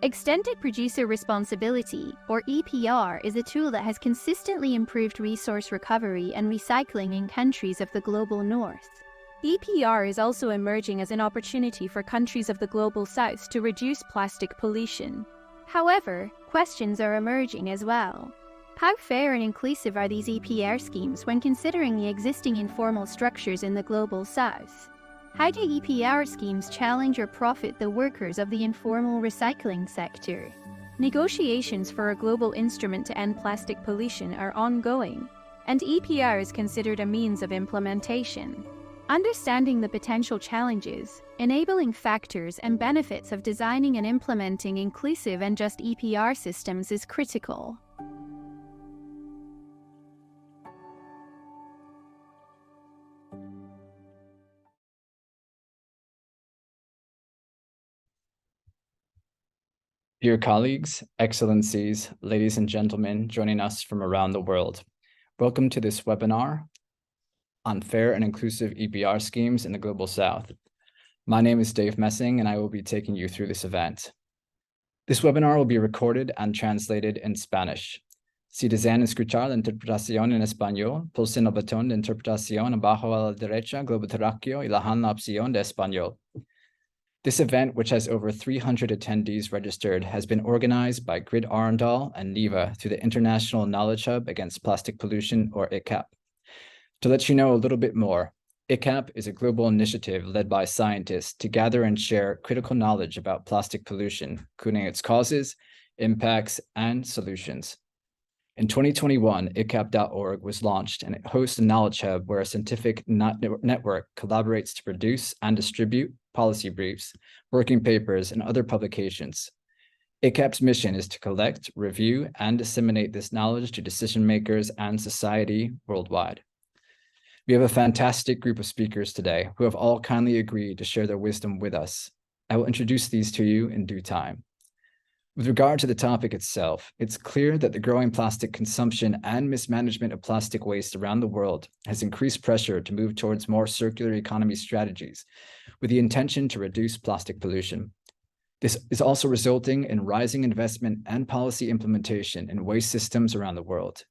Extended Producer Responsibility, or EPR, is a tool that has consistently improved resource recovery and recycling in countries of the global north. EPR is also emerging as an opportunity for countries of the global south to reduce plastic pollution. However, questions are emerging as well. How fair and inclusive are these EPR schemes when considering the existing informal structures in the global south? How do EPR schemes challenge or profit the workers of the informal recycling sector? Negotiations for a global instrument to end plastic pollution are ongoing, and EPR is considered a means of implementation. Understanding the potential challenges, enabling factors, and benefits of designing and implementing inclusive and just EPR systems is critical. Dear colleagues, excellencies, ladies and gentlemen joining us from around the world, welcome to this webinar on fair and inclusive EPR schemes in the Global South. My name is Dave Messing, and I will be taking you through this event. This webinar will be recorded and translated in Spanish. Si desean escuchar la interpretación en español, pulsen el botón de interpretación abajo a la derecha, globo terráqueo, y elijan la opción de español. This event, which has over 300 attendees registered, has been organized by GRID-Arendal and NIVA through the International Knowledge Hub Against Plastic Pollution, or IKHAPP. To let you know a little bit more, IKHAPP is a global initiative led by scientists to gather and share critical knowledge about plastic pollution, including its causes, impacts, and solutions. In 2021, IKHAPP.org was launched, and it hosts a knowledge hub where a scientific network collaborates to produce and distribute policy briefs, working papers, and other publications. IKHAPP's mission is to collect, review, and disseminate this knowledge to decision makers and society worldwide. We have a fantastic group of speakers today who have all kindly agreed to share their wisdom with us. I will introduce these to you in due time. With regard to the topic itself, it's clear that the growing plastic consumption and mismanagement of plastic waste around the world has increased pressure to move towards more circular economy strategies with the intention to reduce plastic pollution. This is also resulting in rising investment and policy implementation in waste systems around the world.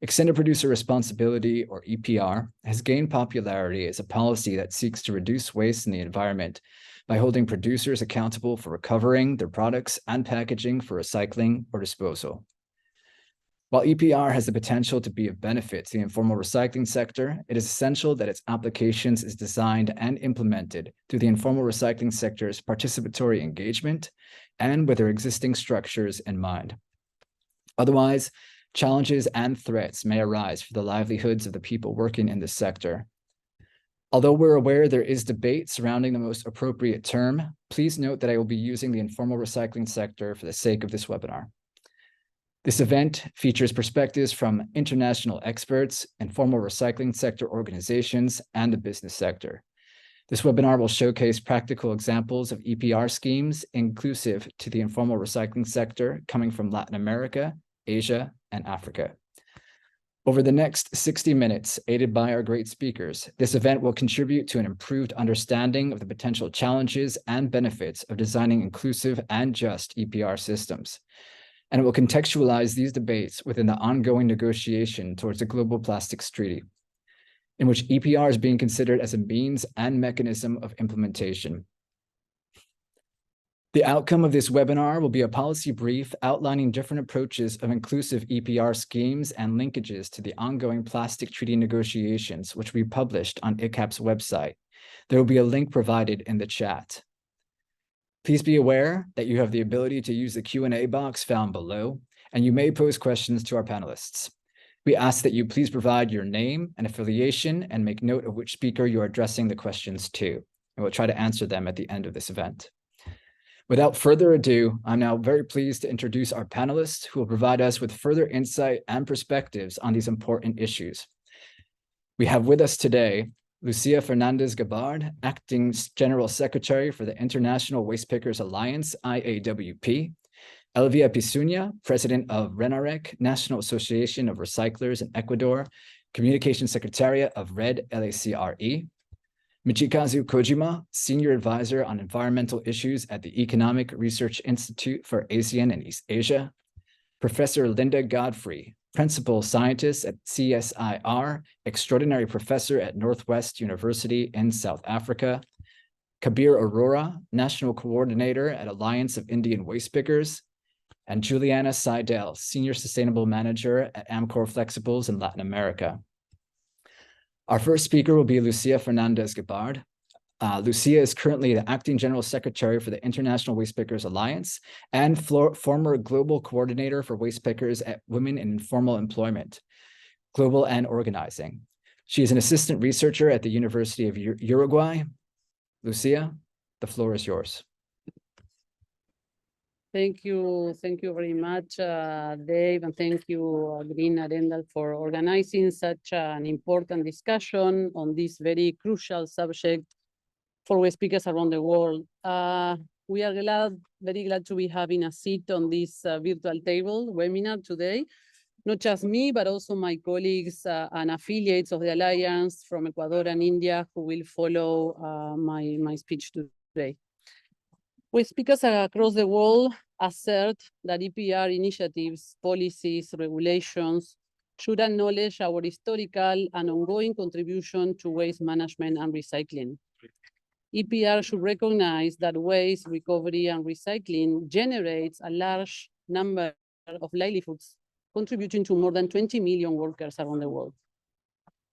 Extended Producer Responsibility, or EPR, has gained popularity as a policy that seeks to reduce waste in the environment by holding producers accountable for recovering their products and packaging for recycling or disposal. While EPR has the potential to be of benefit to the informal recycling sector, it is essential that its applications is designed and implemented through the informal recycling sector's participatory engagement and with their existing structures in mind. Otherwise, challenges and threats may arise for the livelihoods of the people working in this sector. Although we're aware there is debate surrounding the most appropriate term, please note that I will be using the informal recycling sector for the sake of this webinar. This event features perspectives from international experts, informal recycling sector organizations, and the business sector. This webinar will showcase practical examples of EPR schemes inclusive to the informal recycling sector coming from Latin America, Asia, and Africa. Over the next 60 minutes, aided by our great speakers, this event will contribute to an improved understanding of the potential challenges and benefits of designing inclusive and just EPR systems. And it will contextualize these debates within the ongoing negotiation towards the Global Plastics Treaty, in which EPR is being considered as a means and mechanism of implementation. The outcome of this webinar will be a policy brief outlining different approaches of inclusive EPR schemes and linkages to the ongoing plastic treaty negotiations, which we published on IKHAPP's website. There will be a link provided in the chat. Please be aware that you have the ability to use the Q&A box found below, and you may pose questions to our panelists. We ask that you please provide your name and affiliation and make note of which speaker you are addressing the questions to, and we'll try to answer them at the end of this event. Without further ado, I'm now very pleased to introduce our panelists who will provide us with further insight and perspectives on these important issues. We have with us today Lucia Fernandez-Gabbard, Acting General Secretary for the International Waste Pickers Alliance, IAWP, Elvia Pizuña, President of RENAREC, National Association of Recyclers in Ecuador, Communication Secretariat of RED LACRE, Michikazu Kojima, Senior Advisor on Environmental Issues at the Economic Research Institute for ASEAN and East Asia. Professor Linda Godfrey, Principal Scientist at CSIR, Extraordinary Professor at Northwest University in South Africa. Kabir Arora, National Coordinator at Alliance of Indian Waste Pickers. And Juliana Seidel, Senior Sustainable Manager at Amcor Flexibles in Latin America. Our first speaker will be Lucia Fernandez Gebard. Lucia is currently the Acting General Secretary for the International Waste Pickers Alliance and former Global Coordinator for Waste Pickers at Women in Informal Employment, Global and Organizing. She is an assistant researcher at the University of Uruguay. Lucia, the floor is yours. Thank you very much, Dave, and thank you, GRID-Arendal, for organizing such an important discussion on this very crucial subject for waste pickers around the world. We are very glad to be having a seat on this virtual table webinar today. Not just me, but also my colleagues and affiliates of the Alliance from Ecuador and India who will follow my speech today. Waste pickers across the world assert that EPR initiatives, policies, regulations should acknowledge our historical and ongoing contribution to waste management and recycling. EPR should recognize that waste recovery and recycling generates a large number of livelihoods, contributing to more than 20 million workers around the world.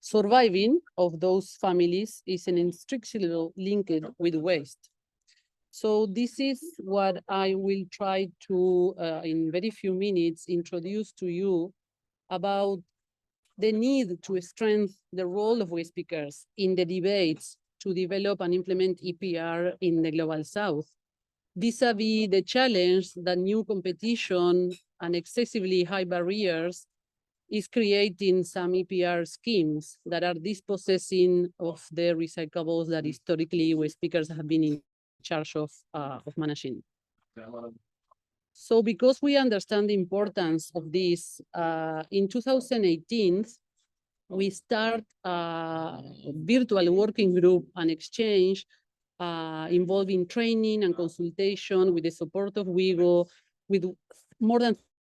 Surviving of those families is inextricably linked with waste. So this is what I will try to, in very few minutes, introduce to you about the need to strengthen the role of waste pickers in the debates to develop and implement EPR in the Global South, vis-a-vis the challenge that new competition and excessively high barriers is creating some EPR schemes that are dispossessing of the recyclables that historically waste pickers have been in charge of managing. So because we understand the importance of this, in 2018, we start a virtual working group and exchange involving training and consultation with the support of WIGO, with more than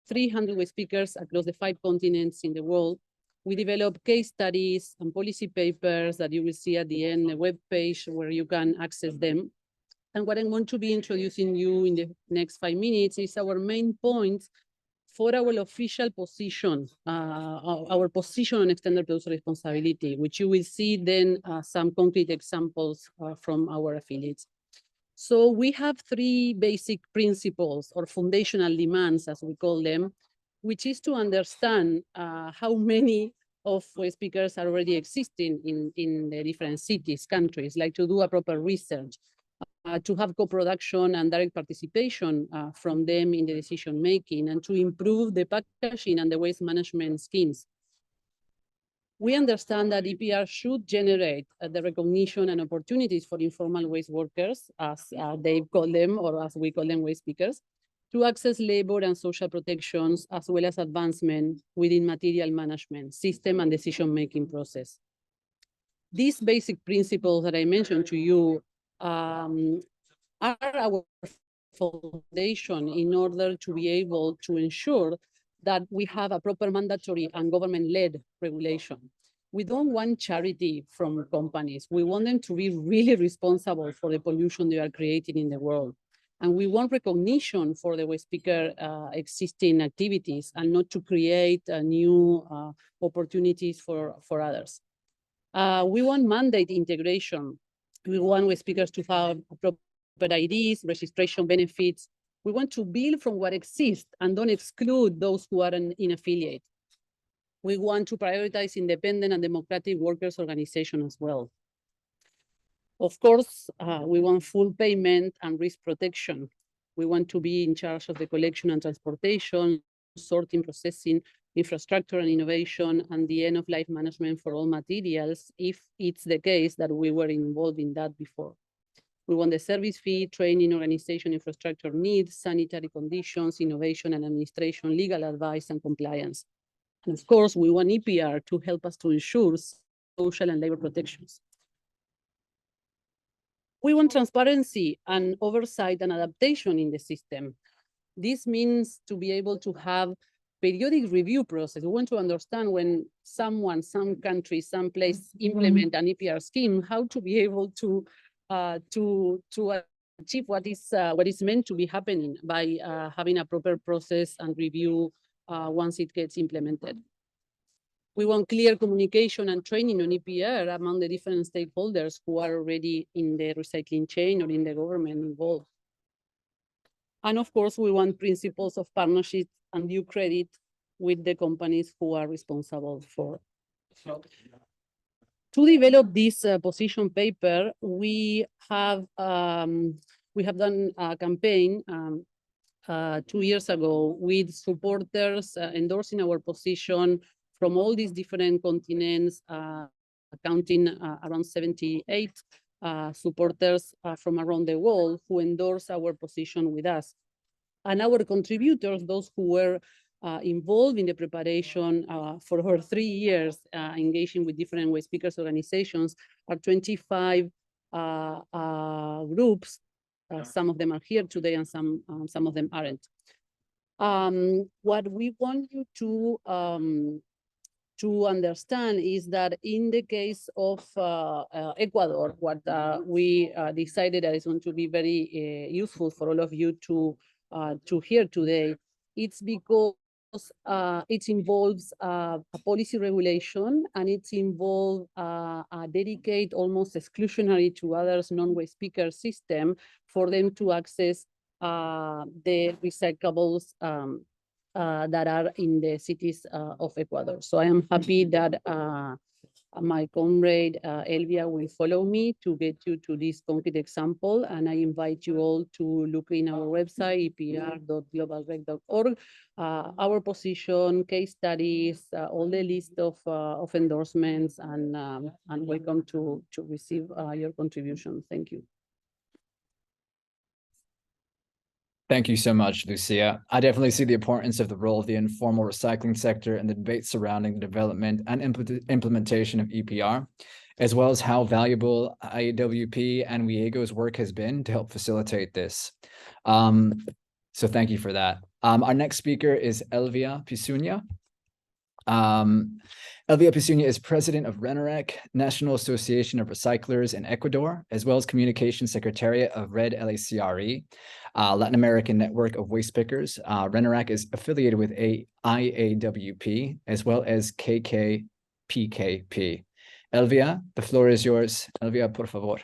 300 waste speakers across the 5 continents in the world. We develop case studies and policy papers that you will see at the end, a web page where you can access them. And what I'm going to be introducing you in the next 5 minutes is our main points for our official position, our position on extended producer responsibility, which you will see then some concrete examples from our affiliates. So we have 3 basic principles or foundational demands, as we call them, which is to understand how many of waste pickers are already existing in the different cities, countries, like to do a proper research, to have co-production and direct participation from them in the decision-making, and to improve the packaging and the waste management schemes. We understand that EPR should generate the recognition and opportunities for informal waste workers, as they call them, or as we call them, waste pickers, to access labor and social protections, as well as advancement within material management, system and decision-making process. These basic principles that I mentioned to you are our foundation in order to be able to ensure that we have a proper mandatory and government-led regulation. We don't want charity from companies. We want them to be really responsible for the pollution they are creating in the world. And we want recognition for the waste picker existing activities and not to create new opportunities for others. We want mandate integration. We want waste pickers to have proper IDs, registration benefits. We want to build from what exists and don't exclude those who are in affiliate. We want to prioritize independent and democratic workers' organization as well. Of course, we want full payment and risk protection. We want to be in charge of the collection and transportation, sorting, processing, infrastructure and innovation, and the end-of-life management for all materials, if it's the case that we were involved in that before. We want the service fee, training, organization, infrastructure needs, sanitary conditions, innovation and administration, legal advice, and compliance. And of course, we want EPR to help us to ensure social and labor protections. We want transparency and oversight and adaptation in the system. This means to be able to have periodic review process. We want to understand when someone, some country, some place implement an EPR scheme, how to be able to achieve what is meant to be happening by having a proper process and review once it gets implemented. We want clear communication and training on EPR among the different stakeholders who are already in the recycling chain or in the government involved. And of course, we want principles of partnership and due credit with the companies who are responsible for. To develop this position paper, we have done a campaign 2 years ago with supporters endorsing our position from all these different continents, counting around 78 supporters from around the world who endorse our position with us. And our contributors, those who were involved in the preparation for her 3 years, engaging with different waste speakers organizations, are 25 groups. Some of them are here today and some of them aren't. What we want you to understand is that in the case of Ecuador, what we decided that is going to be very useful for all of you to hear today, it's because it involves a policy regulation, and it involves a dedicated, almost exclusionary to others, non-waste speaker system for them to access the recyclables that are in the cities of Ecuador. So I am happy that my comrade Elvia will follow me to get you to this concrete example, and I invite you all to look in our website, epr.globalrec.org, our position, case studies, all the list of endorsements, and welcome to receive your contribution. Thank you. Thank you so much, Lucia. I definitely see the importance of the role of the informal recycling sector and the debate surrounding the development and implementation of EPR, as well as how valuable IAWP and WIEGO's work has been to help facilitate this. So thank you for that. Our next speaker is Elvia Pisunja. Elvia Pisunja is president of RENEREC, National Association of Recyclers in Ecuador, as well as Communication Secretariat of RED LACRE, Latin American Network of Waste Pickers. RENEREC is affiliated with IAWP, as well as KKPKP. Elvia, the floor is yours. Elvia, por favor.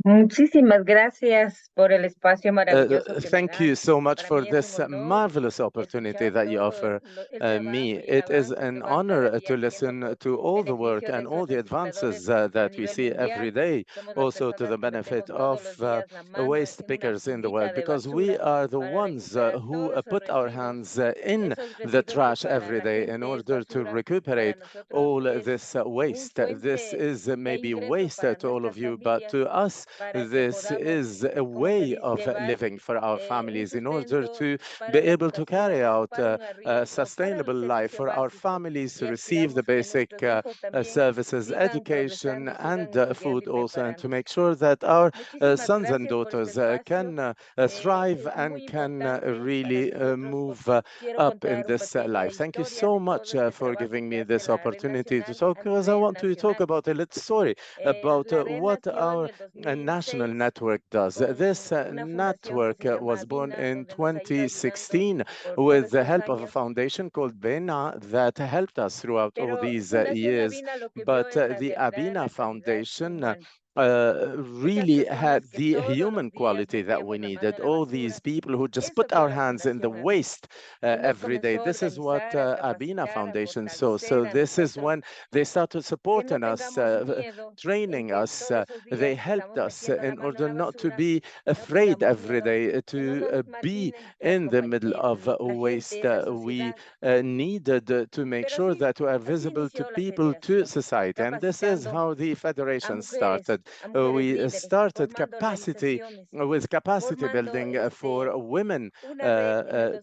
Muchísimas gracias por el espacio maravilloso que me Thank you dan. so much Para for mí es un this honor marvelous opportunity escuchar that you todo offer el trabajo me. y el It is avance an que va honor cada día to haciendo listen por to all the work beneficio de and all the esos advances recicladores a that we nivel see every mundial. day, Somos las also to personas the que benefit metemos todos of los días la mano waste en una pickers in the fundita world, de because we basura are the para ones recuperar who todos esos put our residuos. hands in Esos the residuos que trash para every la day in gente es order to basura, recuperate para nosotros all es this un waste. This fuente is de maybe ingreso waste para to all of nuestras you, but familias, to us, para que this podamos, is a como se way dice, of llevar living for our un families in order sustento to para be la able to educación carry out para un a arriendo, para sustainable el life servicio for our básico. families to Y receive the esperamos que basic nuestros hijos también services, sigan education, progresando y and sigan estudiando food y also, and to preparándose. make sure that our Muchísimas sons and gracias por este daughters espacio. can thrive Es muy and can importante really para nosotros move porque quiero up in contar un this poquito la life. Thank you historia so de todo much este for trabajo giving que me hace this la Red opportunity to Nacional talk, a because I nivel want to talk nacional. about a little story about La Red what nació our en el national 2006 network does. con This una fundación que network se llama was born BINA, in donde nos ha ido ayudando 2016 por with todos the estos help of a años. foundation called BENA that helped us throughout all Pero these Fundación years. Avina lo que vio But es la the verdad, Abina la calidad Foundation humana. really had Personas que the todos human los días quality that we metíamos la mano needed. en la All basura. these people who just Eso put vio our la hands in the Fundación Avina. waste Y nos every day. comenzó a This is what organizar, a Abina capacitar, a Foundation saw. fortalecer So a this is nosotros. when they started Que no supporting us, tengamos miedo en training que us. todos esos They días helped estamos us metiendo la in mano en order la not to basura. be No afraid tengamos every miedo, day que no to nos be marginen in the middle of la waste. gente, la We sociedad. needed to make Pero sure that we are así visible to inició la people, to federación, society. And this is capacitando how the a federation mujeres, started. that we started capacity with capacity building for women,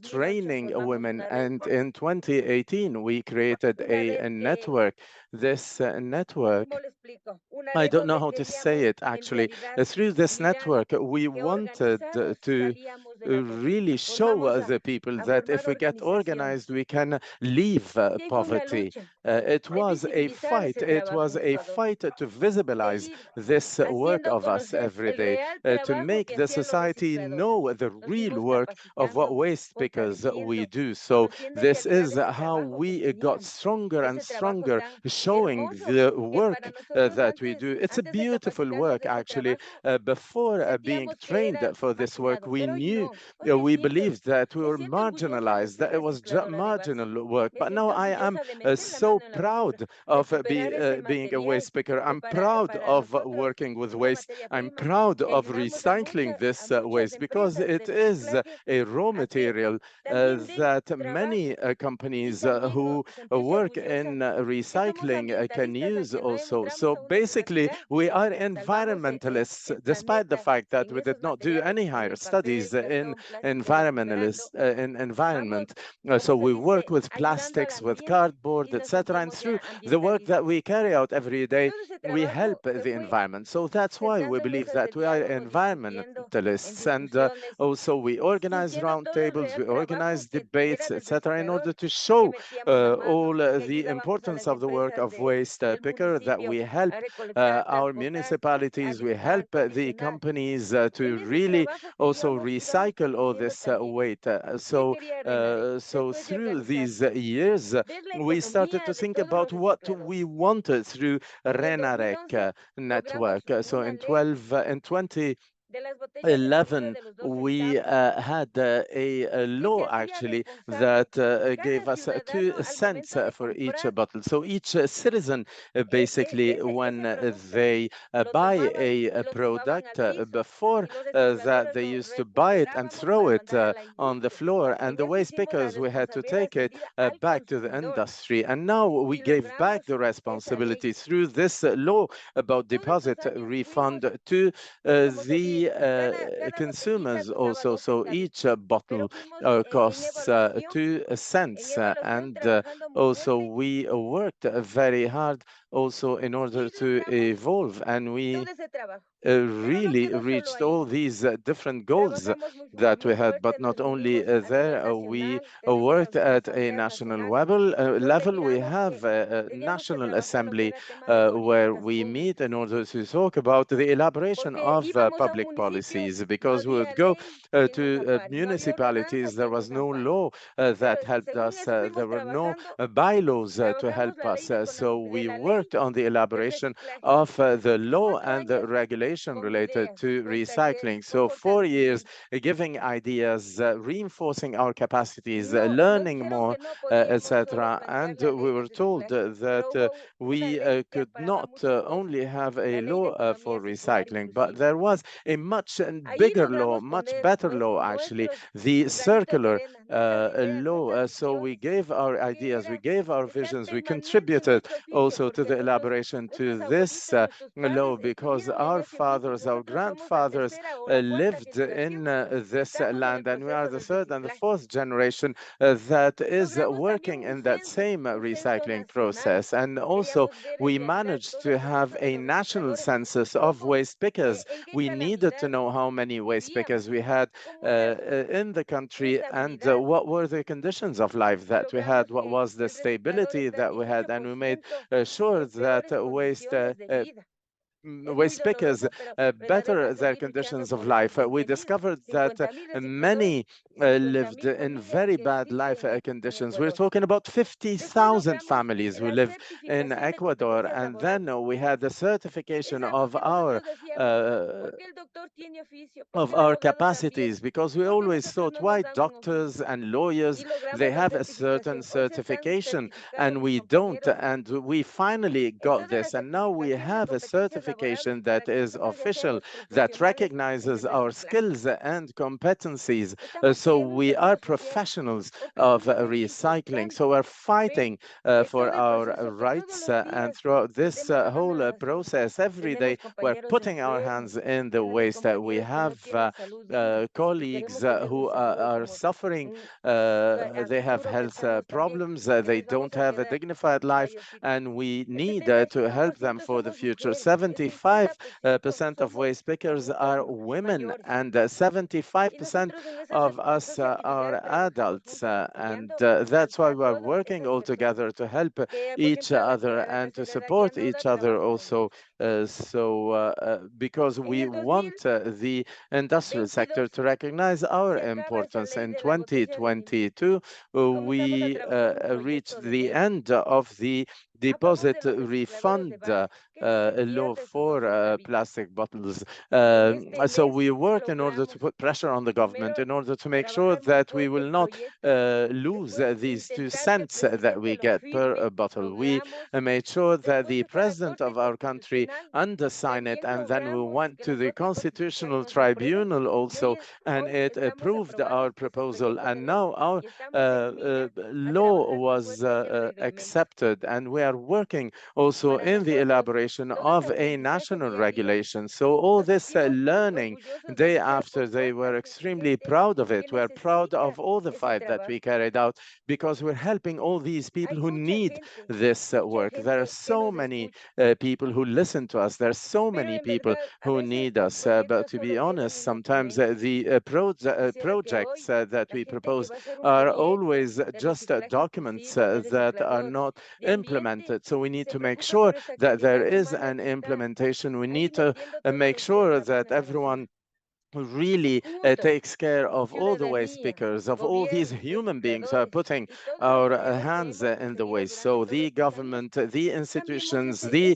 training women. And in 2018, we created a network. This network, I don't know how to say it actually. Through this network, we wanted to really show the people that if we get organized, we can leave poverty. It was a fight. It was a fight to visibilize this work of us every day, to make the society know the real work of what waste pickers we do. So this is how we got stronger and stronger, showing the work that we do. It's a beautiful work, actually. Before being trained for this work, we knew, we believed that we were marginalized, that it was marginal work. But now I am so proud of being a waste picker. I'm proud of working with waste. I'm proud of recycling this waste because it is a raw material that many companies who work in recycling can use also. So basically, we are environmentalists, despite the fact that we did not do any higher studies in environment. So we work with plastics, with cardboard, etc. And through the work that we carry out every day, we help the environment. So that's why we believe that we are environmentalists. And also we organize roundtables, we organize debates, etc., in order to show all the importance of the work of waste picker, that we help our municipalities, we help the companies to really also recycle all this weight. So through these years, we started to think about what we wanted through RENAREC network. So in 2011, we had a law actually that gave us 2 cents for each bottle. So each citizen basically, when they buy a product, before that they used to buy it and throw it on the floor, and the waste pickers, we had to take it back to the industry. And now we gave back the responsibility through this law about deposit refund to the consumers also. So each bottle costs 2 cents. And also we worked very hard also in order to evolve, and we really reached all these different goals that we had. But not only there, we worked at a national level. We have a national assembly where we meet in order to talk about the elaboration of public policies, because we would go to municipalities. There was no law that helped us. There were no bylaws to help us. So we worked on the elaboration of the law and the regulation related to recycling. So 4 years giving ideas, reinforcing our capacities, learning more, etc. And we were told that we could not only have a law for recycling, but there was a much bigger law, much better law actually, the circular law. So we gave our ideas, we gave our visions, we contributed also to the elaboration to this law, because our fathers, our grandfathers lived in this land, and we are the 3rd and the 4th generation that is working in that same recycling process. And also we managed to have a national census of waste pickers. We needed to know how many waste pickers we had in the country, and what were the conditions of life that we had, what was the stability that we had, and we made sure that waste pickers better their conditions of life. We discovered that many lived in very bad life conditions. We're talking about 50,000 families who live in Ecuador. And then we had the certification of our capacities, because we always thought, why doctors and lawyers, they have a certain certification and we don't. And we finally got this, and now we have a certification certification that is official, that recognizes our skills and competencies. So we are professionals of recycling. So we're fighting for our rights, and throughout this whole process, every day, we're putting our hands in the waste. We have colleagues who are suffering. They have health problems. They don't have a dignified life, and we need to help them for the future. 75% of waste pickers are women, and 75% of us are adults. And that's why we're working all together to help each other and to support each other also. Because we want the industrial sector to recognize our importance. In 2022, we reached the end of the deposit refund law for plastic bottles. So we work in order to put pressure on the government in order to make sure that we will not lose these 2 cents that we get per bottle. We made sure that the president of our country undersigned it, and then we went to the Constitutional Tribunal also, and it approved our proposal. And now our law was accepted, and we are working also in the elaboration of a national regulation. So all this learning day after day, we're extremely proud of it. We're proud of all the fight that we carried out, because we're helping all these people who need this work. There are so many people who listen to us. There are so many people who need us. But to be honest, sometimes the projects that we propose are always just documents that are not implemented. So we need to make sure that there is an implementation. We need to make sure that everyone really takes care of all the waste pickers, of all these human beings who are putting our hands in the waste. So the government, the institutions, the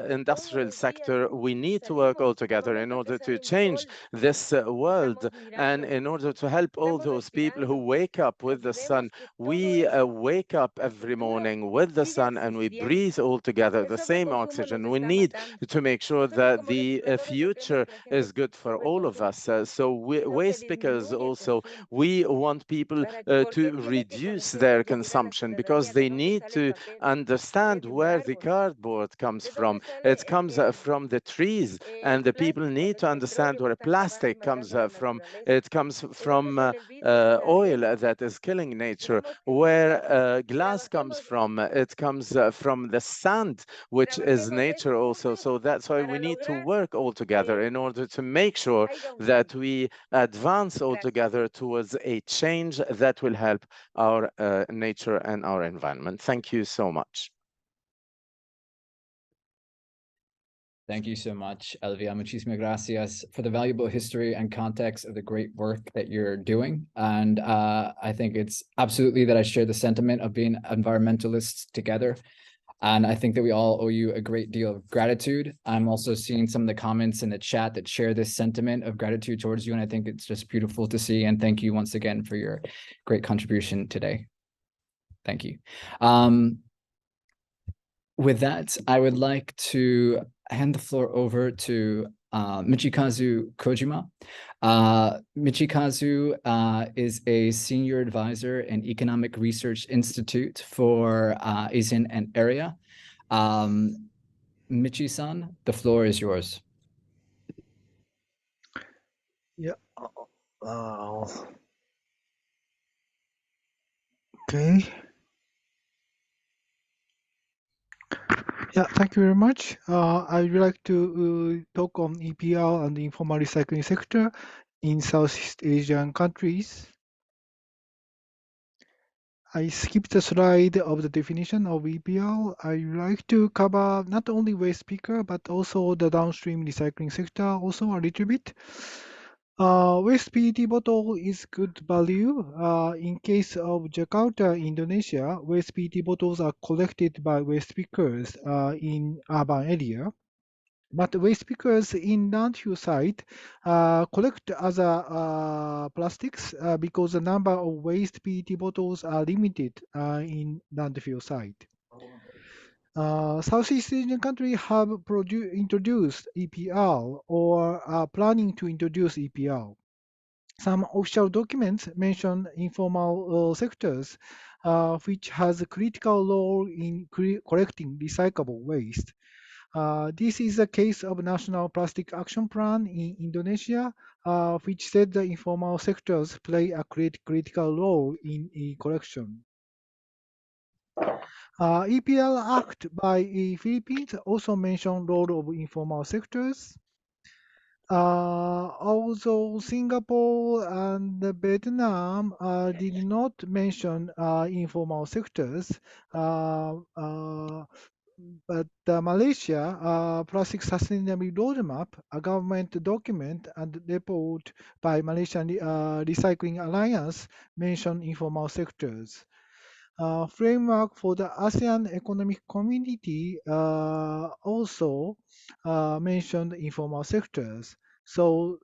industrial sector, we need to work all together in order to change this world, and in order to help all those people who wake up with the sun. We wake up every morning with the sun, and we breathe all together the same oxygen. We need to make sure that the future is good for all of us. So waste pickers also, we want people to reduce their consumption, because they need to understand where the cardboard comes from. It comes from the trees, and the people need to understand where plastic comes from. It comes from oil that is killing nature. Where glass comes from, it comes from the sand, which is nature also. So that's why we need to work all together in order to make sure that we advance all together towards a change that will help our nature and our environment. Thank you so much. Thank you so much, Elvia. Muchísimas gracias for the valuable history and context of the great work that you're doing. And I think it's absolutely that I share the sentiment of being environmentalists together. And I think that we all owe you a great deal of gratitude. I'm also seeing some of the comments in the chat that share this sentiment of gratitude towards you. And I think it's just beautiful to see. And thank you once again for your great contribution today. Thank you. With that, I would like to hand the floor over to Michikazu Kojima. Michikazu is a senior advisor in Economic Research Institute for ASEAN and area. Michi-san, the floor is yours. Yeah. Okay. Yeah, thank you very much. I would like to talk on EPR and the informal recycling sector in Southeast Asian countries. I skipped the slide of the definition of EPR. I would like to cover not only waste picker, but also the downstream recycling sector also a little bit. Waste PET bottle is good value. In case of Jakarta, Indonesia, waste PET bottles are collected by waste pickers in urban area. But waste pickers in landfill site collect other plastics because the number of waste PET bottles are limited in landfill site. Southeast Asian countries have introduced EPR or are planning to introduce EPR. Some official documents mention informal sectors, which has a critical role in collecting recyclable waste. This is the case of National Plastic Action Plan in Indonesia, which said the informal sectors play a critical role in collection. EPR Act by Philippines also mentioned role of informal sectors. Although Singapore and Vietnam did not mention informal sectors, but Malaysia Plastic Sustainability Roadmap, a government document and report by Malaysian Recycling Alliance, mentioned informal sectors. Framework for the ASEAN Economic Community also mentioned informal sectors. So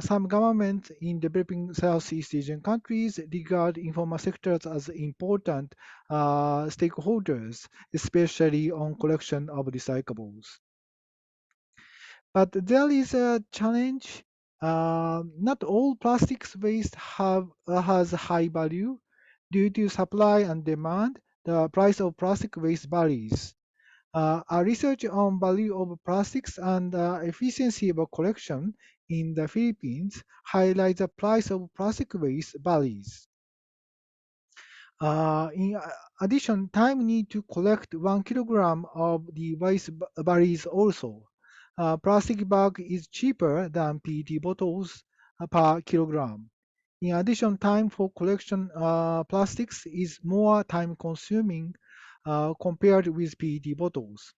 some governments in developing Southeast Asian countries regard informal sectors as important stakeholders, especially on collection of recyclables. But there is a challenge. Not all plastics waste has high value. Due to supply and demand, the price of plastic waste varies. A research on value of plastics and efficiency of collection in the Philippines highlights the price of plastic waste varies. In addition, time need to collect 1 kilogram of the waste varies also. Plastic bag is cheaper than PET bottles per kilogram. In addition, time for collection plastics is more time consuming compared with PET bottles.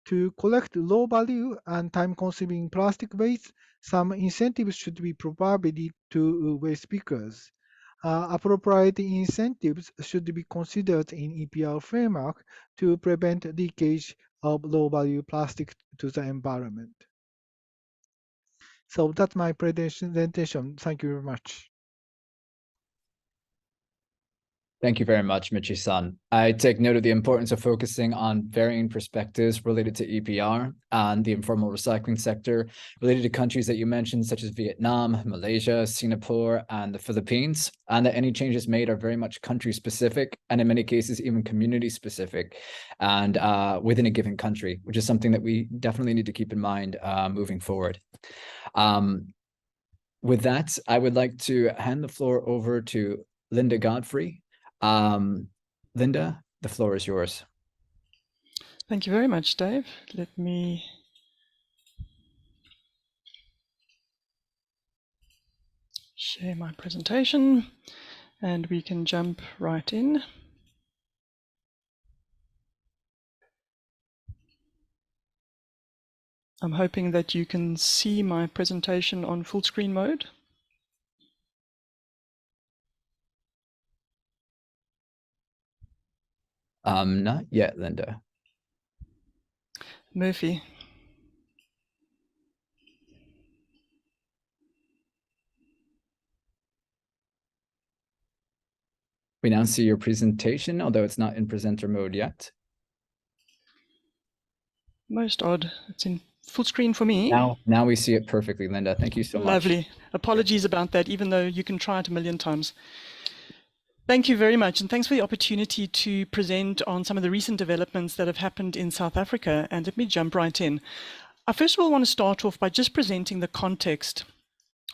To collect low value and time consuming plastic waste, some incentives should be provided to waste pickers. Appropriate incentives should be considered in EPR framework to prevent leakage of low value plastic to the environment. So that's my presentation. Thank you very much. Thank you very much, Michi-san. I take note of the importance of focusing on varying perspectives related to EPR and the informal recycling sector related to countries that you mentioned, such as Vietnam, Malaysia, Singapore, and the Philippines, and that any changes made are very much country-specific, and in many cases, even community-specific, and within a given country, which is something that we definitely need to keep in mind moving forward. With that, I would like to hand the floor over to Linda Godfrey. Linda, the floor is yours. Thank you very much, Dave. Let me share my presentation and we can jump right in. I'm hoping that you can see my presentation on full screen mode. Not yet, Linda. Murphy. We now see your presentation, although it's not in presenter mode yet. Most odd. It's in full screen for me. Now we see it perfectly, Linda. Thank you so much. Lovely. Apologies about that, even though you can try it a million times. Thank you very much, and thanks for the opportunity to present on some of the recent developments that have happened in South Africa, and let me jump right in. I first of all want to start off by just presenting the context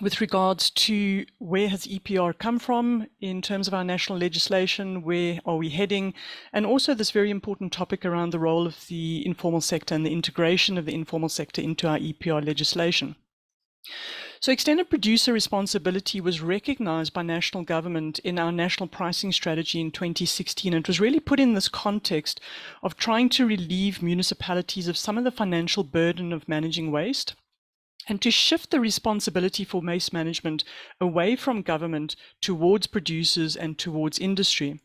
with regards to where has EPR come from in terms of our national legislation, where are we heading, and also this very important topic around the role of the informal sector and the integration of the informal sector into our EPR legislation. So extended producer responsibility was recognized by national government in our national pricing strategy in 2016. And it was really put in this context of trying to relieve municipalities of some of the financial burden of managing waste and to shift the responsibility for waste management away from government towards producers and towards industry.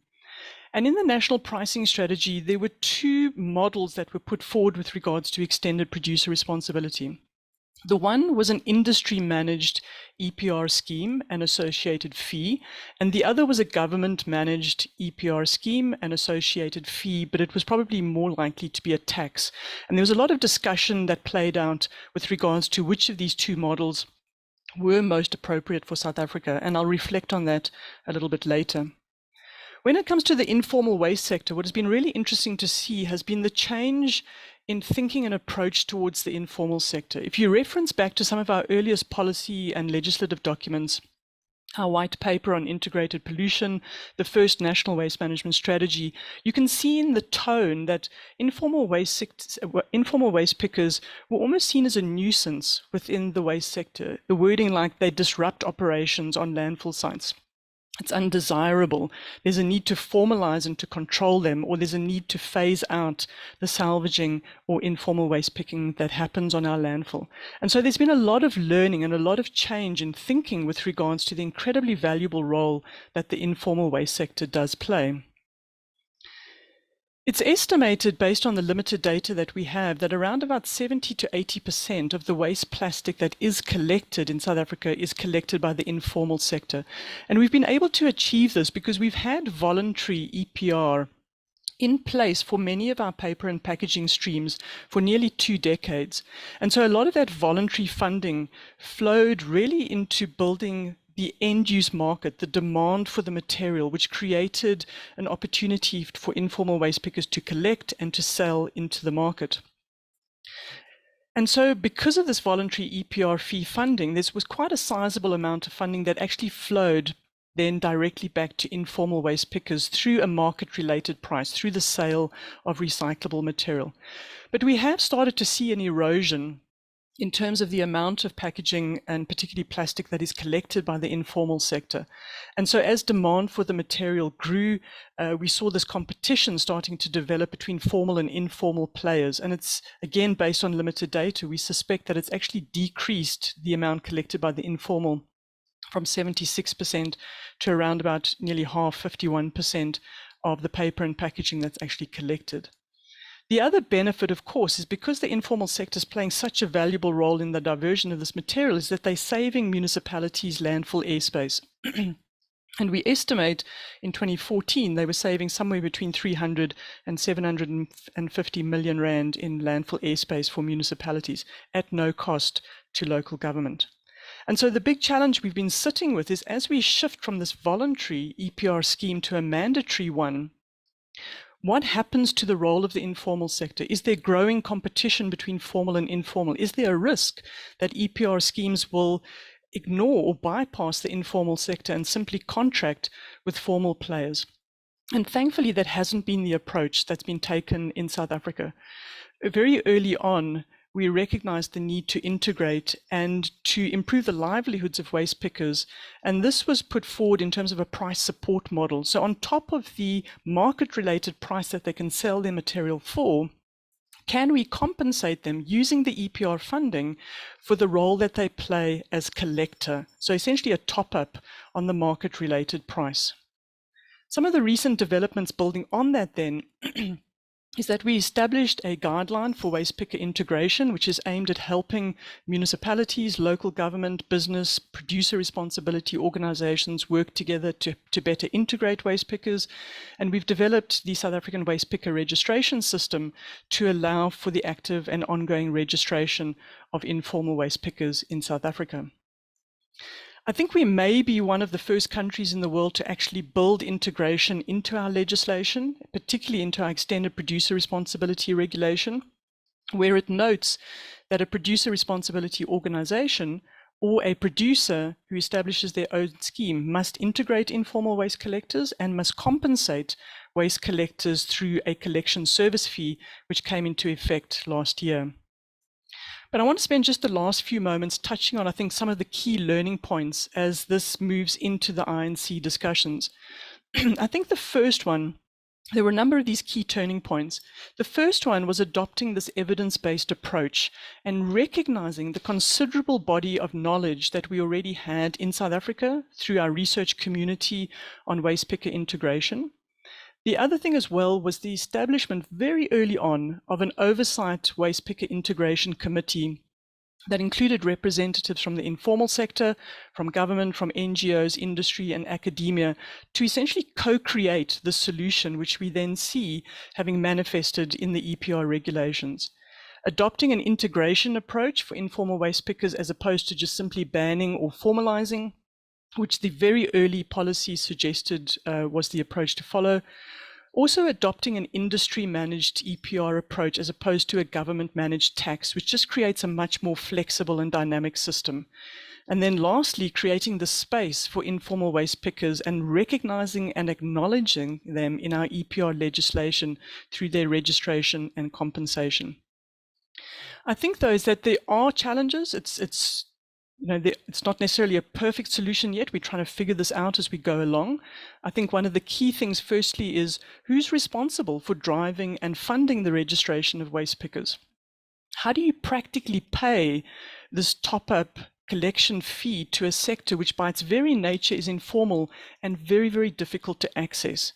And in the national pricing strategy, there were two models that were put forward with regards to extended producer responsibility. The one was an industry-managed EPR scheme and associated fee, and the other was a government-managed EPR scheme and associated fee, but it was probably more likely to be a tax. And there was a lot of discussion that played out with regards to which of these two models were most appropriate for South Africa, and I'll reflect on that a little bit later. When it comes to the informal waste sector, what has been really interesting to see has been the change in thinking and approach towards the informal sector. If you reference back to some of our earliest policy and legislative documents, our white paper on integrated pollution, the first national waste management strategy, you can see in the tone that informal waste pickers were almost seen as a nuisance within the waste sector. The wording like they disrupt operations on landfill sites. It's undesirable. There's a need to formalize and to control them, or there's a need to phase out the salvaging or informal waste picking that happens on our landfill. And so there's been a lot of learning and a lot of change in thinking with regards to the incredibly valuable role that the informal waste sector does play. It's estimated, based on the limited data that we have, that around about 70 to 80% of the waste plastic that is collected in South Africa is collected by the informal sector. And we've been able to achieve this because we've had voluntary EPR in place for many of our paper and packaging streams for nearly 2 decades. And so a lot of that voluntary funding flowed really into building the end-use market, the demand for the material, which created an opportunity for informal waste pickers to collect and to sell into the market. And so because of this voluntary EPR fee funding, this was quite a sizable amount of funding that actually flowed then directly back to informal waste pickers through a market-related price, through the sale of recyclable material. But we have started to see an erosion in terms of the amount of packaging and particularly plastic that is collected by the informal sector. And so as demand for the material grew, we saw this competition starting to develop between formal and informal players. And it's, again, based on limited data, we suspect that it's actually decreased the amount collected by the informal from 76% to around about nearly half, 51% of the paper and packaging that's actually collected. The other benefit, of course, is because the informal sector is playing such a valuable role in the diversion of this material, is that they're saving municipalities' landfill airspace. And we estimate in 2014, they were saving somewhere between 300 and 750 million rand in landfill airspace for municipalities at no cost to local government. And so the big challenge we've been sitting with is, as we shift from this voluntary EPR scheme to a mandatory one, what happens to the role of the informal sector? Is there growing competition between formal and informal? Is there a risk that EPR schemes will ignore or bypass the informal sector and simply contract with formal players? And thankfully, that hasn't been the approach that's been taken in South Africa. Very early on, we recognized the need to integrate and to improve the livelihoods of waste pickers. And this was put forward in terms of a price support model. So on top of the market-related price that they can sell their material for, can we compensate them using the EPR funding for the role that they play as collector? So essentially a top-up on the market-related price. Some of the recent developments building on that then is that we established a guideline for waste picker integration, which is aimed at helping municipalities, local government, business, producer responsibility organizations work together to better integrate waste pickers. And we've developed the South African Waste Picker Registration System to allow for the active and ongoing registration of informal waste pickers in South Africa. I think we may be one of the first countries in the world to actually build integration into our legislation, particularly into our extended producer responsibility regulation, where it notes that a producer responsibility organization or a producer who establishes their own scheme must integrate informal waste collectors and must compensate waste collectors through a collection service fee, which came into effect last year. But I want to spend just the last few moments touching on, I think, some of the key learning points as this moves into the INC discussions. I think the first one, there were a number of these key turning points. The first one was adopting this evidence-based approach and recognizing the considerable body of knowledge that we already had in South Africa through our research community on waste picker integration. The other thing as well was the establishment very early on of an oversight waste picker integration committee that included representatives from the informal sector, from government, from NGOs, industry, and academia to essentially co-create the solution, which we then see having manifested in the EPR regulations. Adopting an integration approach for informal waste pickers as opposed to just simply banning or formalizing, which the very early policy suggested was the approach to follow. Also adopting an industry-managed EPR approach as opposed to a government-managed tax, which just creates a much more flexible and dynamic system. And then lastly, creating the space for informal waste pickers and recognizing and acknowledging them in our EPR legislation through their registration and compensation. I think, though, is that there are challenges. It's not necessarily a perfect solution yet. We're trying to figure this out as we go along. I think one of the key things, firstly, is who's responsible for driving and funding the registration of waste pickers? How do you practically pay this top-up collection fee to a sector which by its very nature is informal and very, very difficult to access?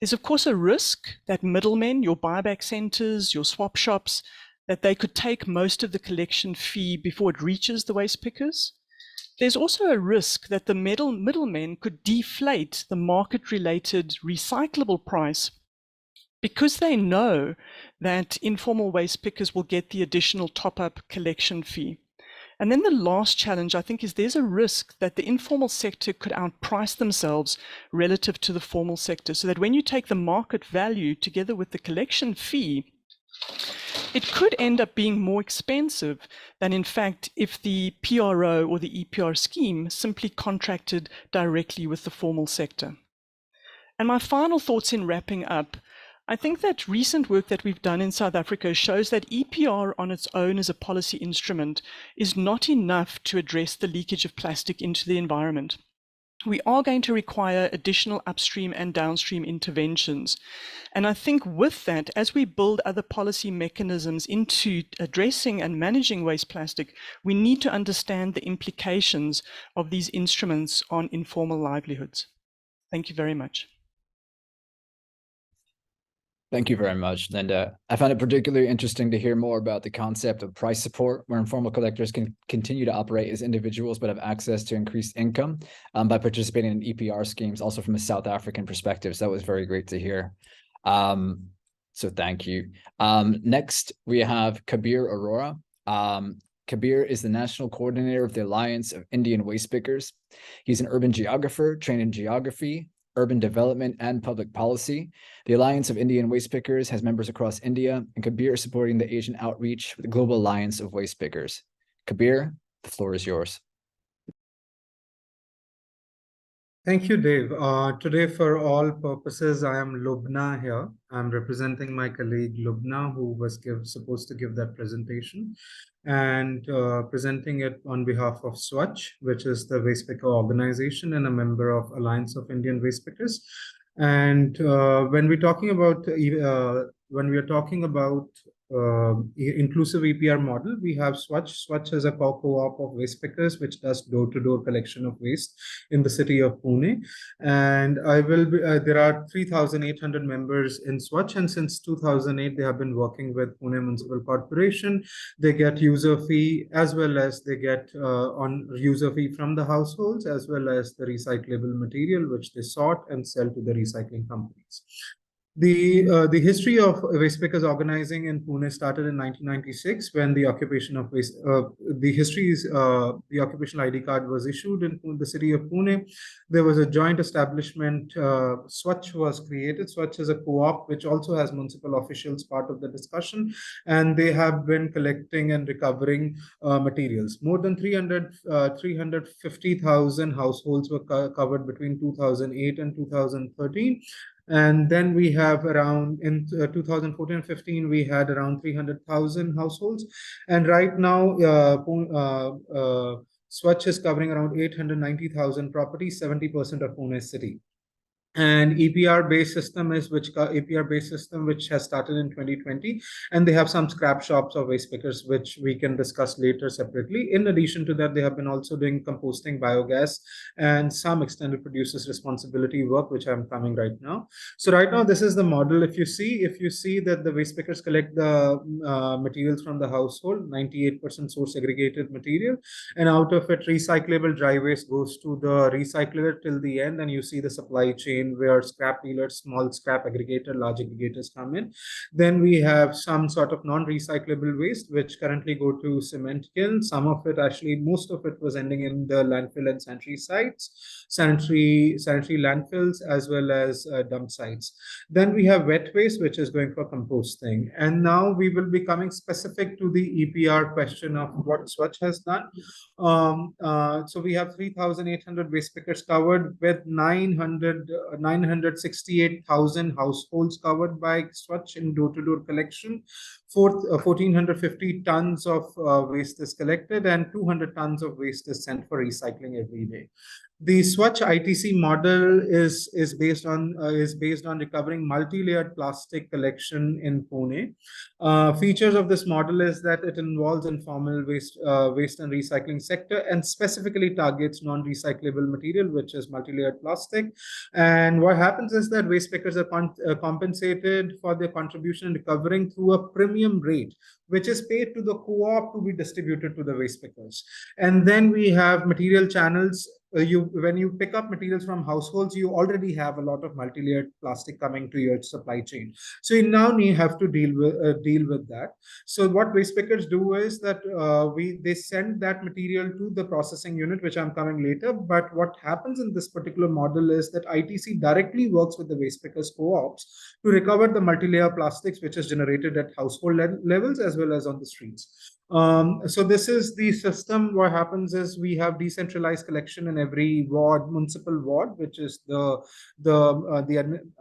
There's, of course, a risk that middlemen, your buyback centers, your swap shops, that they could take most of the collection fee before it reaches the waste pickers. There's also a risk that the middlemen could deflate the market-related recyclable price because they know that informal waste pickers will get the additional top-up collection fee. And then the last challenge, I think, is there's a risk that the informal sector could outprice themselves relative to the formal sector, so that when you take the market value together with the collection fee, it could end up being more expensive than, in fact, if the PRO or the EPR scheme simply contracted directly with the formal sector. And my final thoughts in wrapping up, I think that recent work that we've done in South Africa shows that EPR on its own as a policy instrument is not enough to address the leakage of plastic into the environment. We are going to require additional upstream and downstream interventions. And I think with that, as we build other policy mechanisms into addressing and managing waste plastic, we need to understand the implications of these instruments on informal livelihoods. Thank you very much. Thank you very much, Linda. I found it particularly interesting to hear more about the concept of price support, where informal collectors can continue to operate as individuals but have access to increased income by participating in EPR schemes, also from a South African perspective. So that was very great to hear. So thank you. Next, we have Kabir Arora. Kabir is the National Coordinator of the Alliance of Indian Waste Pickers. He's an urban geographer trained in geography, urban development, and public policy. The Alliance of Indian Waste Pickers has members across India, and Kabir is supporting the Asian outreach with the Global Alliance of Waste Pickers. Kabir, the floor is yours. Thank you, Dave. Today, for all purposes, I am Lubna here. I'm representing my colleague Lubna, who was supposed to give that presentation, and presenting it on behalf of Swachh, which is the waste picker organization and a member of Alliance of Indian Waste Pickers. And when we're talking about inclusive EPR model, we have Swachh. Swachh is a co-op of waste pickers, which does door-to-door collection of waste in the city of Pune. And there are 3,800 members in Swachh, and since 2008, they have been working with Pune Municipal Corporation. They get user fee, as well as they get on user fee from the households, as well as the recyclable material, which they sort and sell to the recycling companies. The history of waste pickers organizing in Pune started in 1996 when the occupation of waste. The occupational ID card was issued in the city of Pune. There was a joint establishment. Swachh was created. Swachh is a co-op which also has municipal officials part of the discussion, and they have been collecting and recovering materials. More than 350,000 households were covered between 2008 and 2013. And then we have around, in 2014-15, we had around 300,000 households. And right now, Swachh is covering around 890,000 properties, 70% of Pune city. And EPR-based system which has started in 2020, and they have some scrap shops or waste pickers which we can discuss later separately. In addition to that, they have been also doing composting, biogas, and some extended producers responsibility work, which I'm coming right now. So right now, this is the model. If you see that the waste pickers collect the materials from the household, 98% source aggregated material, and out of it, recyclable dry waste goes to the recycler till the end, and you see the supply chain where scrap dealers, small scrap aggregator, large aggregators come in. Then we have some sort of non-recyclable waste, which currently go to cement kilns. Some of it, actually, most of it was ending in the landfill and sanitary sites, sanitary landfills, as well as dump sites. Then we have wet waste, which is going for composting. And now we will be coming specific to the EPR question of what Swachh has done. So we have 3,800 waste pickers covered, with 968,000 households covered by Swachh in door-to-door collection. 1,450 tons of waste is collected, and 200 tons of waste is sent for recycling every day. The Swachh ITC model is based on recovering multi-layered plastic collection in Pune. Features of this model is that it involves informal waste and recycling sector, and specifically targets non-recyclable material, which is multi-layered plastic. And what happens is that waste pickers are compensated for their contribution in recovering through a premium rate, which is paid to the co-op to be distributed to the waste pickers. And then we have material channels. When you pick up materials from households, you already have a lot of multi-layered plastic coming to your supply chain. So you now have to deal with that. So what waste pickers do is that they send that material to the processing unit, which I'm coming later. But what happens in this particular model is that ITC directly works with the waste pickers co-ops to recover the multi-layer plastics, which is generated at household levels as well as on the streets. So this is the system. What happens is we have decentralized collection in every municipal ward, which is the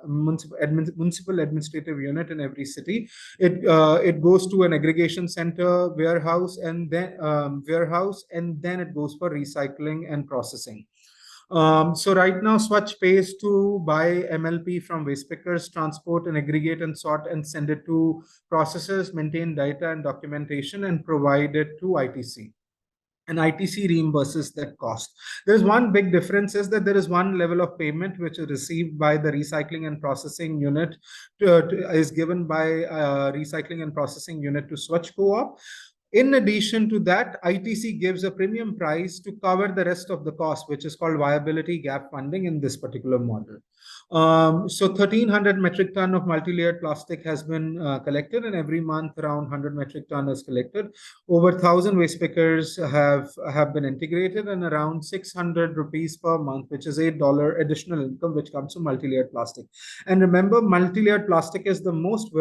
municipal administrative unit in every city. It goes to an aggregation center, warehouse, and then it goes for recycling and processing. So right now, Swachh pays to buy MLP from waste pickers, transport and aggregate and sort and send it to processors, maintain data and documentation, and provide it to ITC. And ITC reimburses that cost. There's one big difference is that there is one level of payment which is received by the recycling and processing unit, is given by recycling and processing unit to Swachh Co-op. In addition to that, ITC gives a premium price to cover the rest of the cost, which is called viability gap funding in this particular model. So 1,300 metric ton of multi-layered plastic has been collected, and every month around 100 metric ton is collected. Over 1,000 waste pickers have been integrated, and around 600 rupees per month, which is $8 additional income, which comes from multi-layered plastic. And remember, multi-layered plastic is the most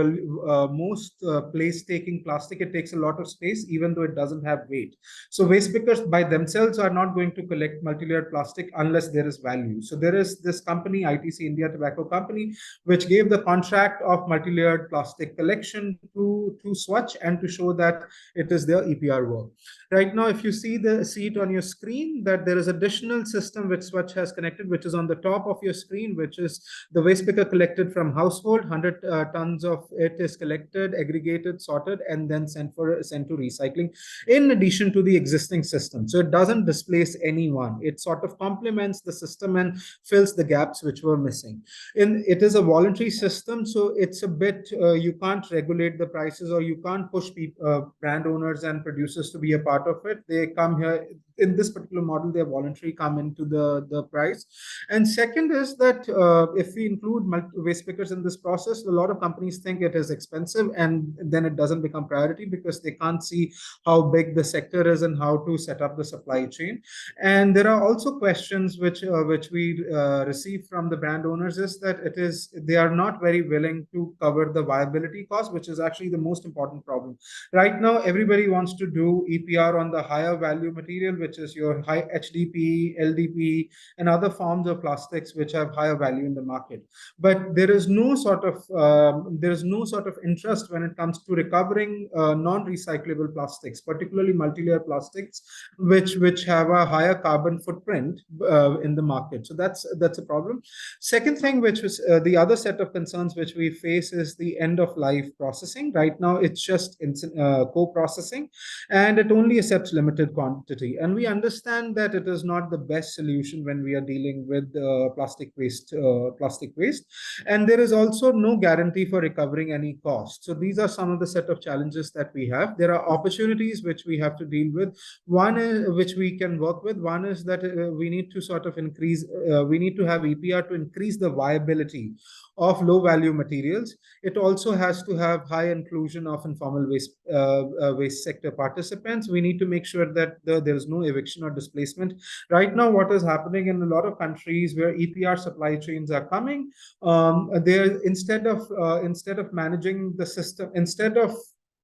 place-taking plastic. It takes a lot of space, even though it doesn't have weight. So waste pickers by themselves are not going to collect multi-layered plastic unless there is value. So there is this company, ITC India Tobacco Company, which gave the contract of multi-layered plastic collection to Swachh, and to show that it is their EPR work. Right now, if you see it on your screen, that there is additional system which Swachh has connected, which is on the top of your screen, which is the waste picker collected from household. 100 tons of it is collected, aggregated, sorted, and then sent to recycling, in addition to the existing system. So it doesn't displace anyone. It sort of complements the system and fills the gaps which were missing. It is a voluntary system, so it's a bit, you can't regulate the prices, or you can't push brand owners and producers to be a part of it. They come here. In this particular model, they voluntary come into the price. And second is that if we include waste pickers in this process, a lot of companies think it is expensive, and then it doesn't become priority because they can't see how big the sector is and how to set up the supply chain. And there are also questions which we receive from the brand owners, is that they are not very willing to cover the viability cost, which is actually the most important problem. Right now, everybody wants to do EPR on the higher value material, which is your high HDP, LDP, and other forms of plastics which have higher value in the market. But there is no sort of interest when it comes to recovering non-recyclable plastics, particularly multi-layer plastics, which have a higher carbon footprint in the market. So that's a problem. Second thing, which was the other set of concerns which we face, is the end of life processing. Right now, it's just co-processing, and it only accepts limited quantity. And we understand that it is not the best solution when we are dealing with plastic waste. And there is also no guarantee for recovering any cost. So these are some of the set of challenges that we have. There are opportunities which we have to deal with. One is which we can work with. One is that we need to sort of increase. We need to have EPR to increase the viability of low value materials. It also has to have high inclusion of informal waste sector participants. We need to make sure that there is no eviction or displacement. Right now, what is happening in a lot of countries where EPR supply chains are coming, instead of managing the system, instead of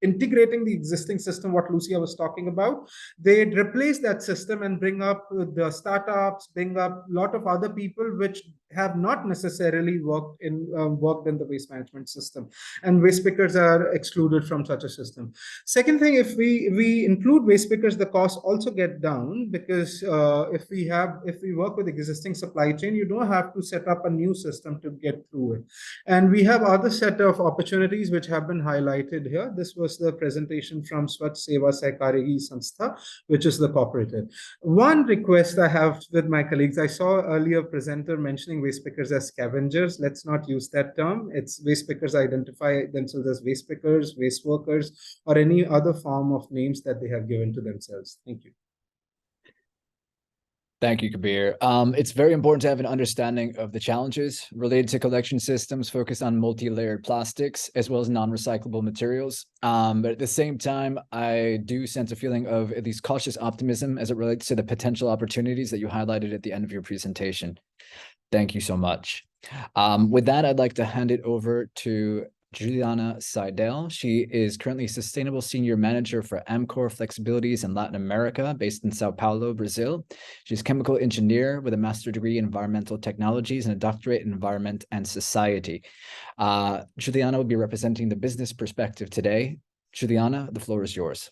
integrating the existing system, what Lucia was talking about, they replace that system and bring up the startups, bring up a lot of other people which have not necessarily worked in the waste management system, and waste pickers are excluded from such a system. Second thing, if we include waste pickers, the costs also get down, because if we work with existing supply chain, you don't have to set up a new system to get through it. And we have other set of opportunities which have been highlighted here. This was the presentation from Swachh Seva Sahkari Sanstha, which is the cooperative. One request I have with my colleagues, I saw earlier presenter mentioning waste pickers as scavengers. Let's not use that term. It's waste pickers identify themselves as waste pickers, waste workers, or any other form of names that they have given to themselves. Thank you. Thank you, Kabir. It's very important to have an understanding of the challenges related to collection systems focused on multi-layered plastics as well as non-recyclable materials. But at the same time, I do sense a feeling of at least cautious optimism as it relates to the potential opportunities that you highlighted at the end of your presentation. Thank you so much. With that, I'd like to hand it over to Juliana Seidel. She is currently Sustainable Senior Manager for Amcor Flexibilities in Latin America, based in Sao Paulo, Brazil. She's a chemical engineer with a master's degree in environmental technologies and a doctorate in environment and society. Juliana will be representing the business perspective today. Juliana, the floor is yours.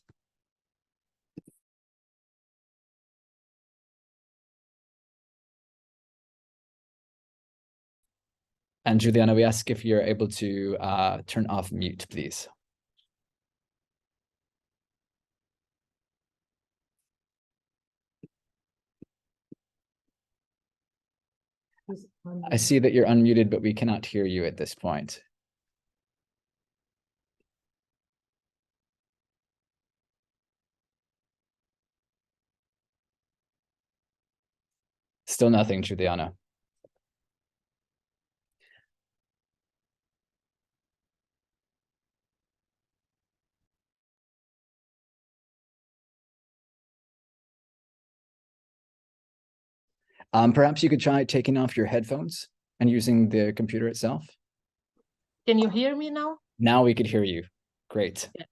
And Juliana, we ask if you're able to turn off mute, please. I see that you're unmuted, but we cannot hear you at this point. Still nothing, Juliana. Perhaps you could try taking off your headphones and using the computer itself. Can you hear me now? Now we could hear you. Great. Yeah.